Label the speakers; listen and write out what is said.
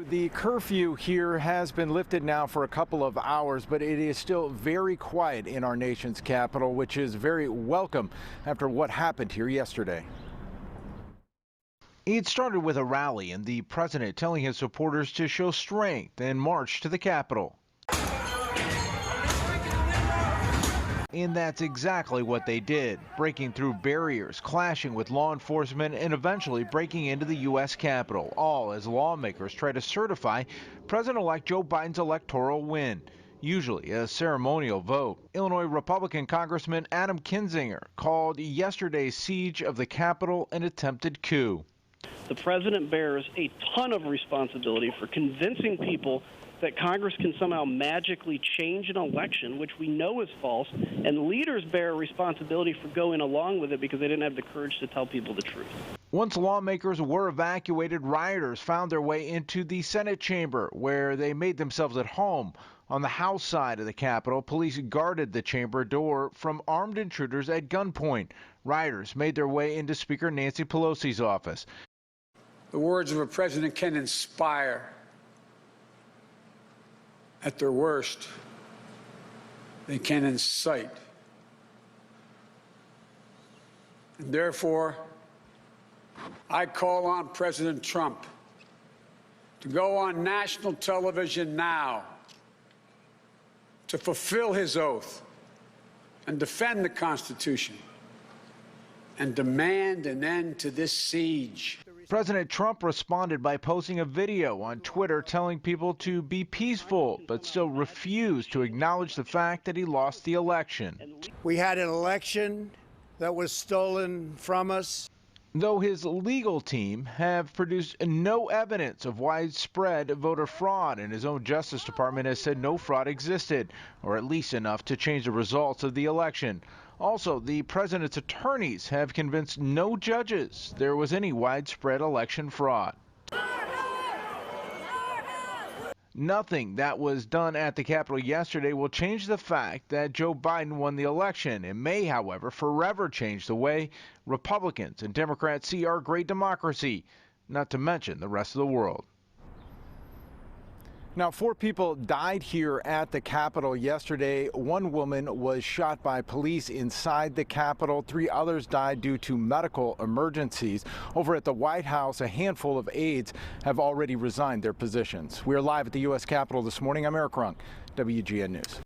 Speaker 1: The curfew here has been lifted now for a couple of hours, but it is still very quiet in our nation's capital, which is very welcome after what happened here yesterday.
Speaker 2: It started with a rally and the president telling his supporters to show strength and march to the Capitol. And that's exactly what they did, breaking through barriers, clashing with law enforcement, and eventually breaking into the U.S. Capitol, all as lawmakers try to certify President-elect Joe Biden's electoral win, usually a ceremonial vote. Illinois Republican Congressman Adam Kinzinger called yesterday's siege of the Capitol an attempted coup.
Speaker 3: The president bears a ton of responsibility for convincing people that Congress can somehow magically change an election, which we know is false, and leaders bear responsibility for going along with it because they didn't have the courage to tell people the truth.
Speaker 2: Once lawmakers were evacuated, rioters found their way into the Senate chamber, where they made themselves at home. On the House side of the Capitol, police guarded the chamber door from armed intruders at gunpoint. Rioters made their way into Speaker Nancy Pelosi's office.
Speaker 4: The words of a president can inspire. At their worst, they can incite. And therefore, I call on President Trump to go on national television now to fulfill his oath and defend the Constitution and demand an end to this siege.
Speaker 2: President Trump responded by posting a video on Twitter telling people to be peaceful, but still refused to acknowledge the fact that he lost the election.
Speaker 5: We had an election that was stolen from us.
Speaker 2: Though his legal team have produced no evidence of widespread voter fraud, and his own Justice Department has said no fraud existed, or at least enough to change the results of the election. Also, the president's attorneys have convinced no judges there was any widespread election fraud. Nothing that was done at the Capitol yesterday will change the fact that Joe Biden won the election. It may, however, forever change the way Republicans and Democrats see our great democracy, not to mention the rest of the world.
Speaker 1: Now, 4 people died here at the Capitol yesterday. 1 woman was shot by police inside the Capitol. 3 others died due to medical emergencies. Over at the White House, a handful of aides have already resigned their positions. We're live at the U.S. Capitol this morning. I'm Eric Rung, WGN News.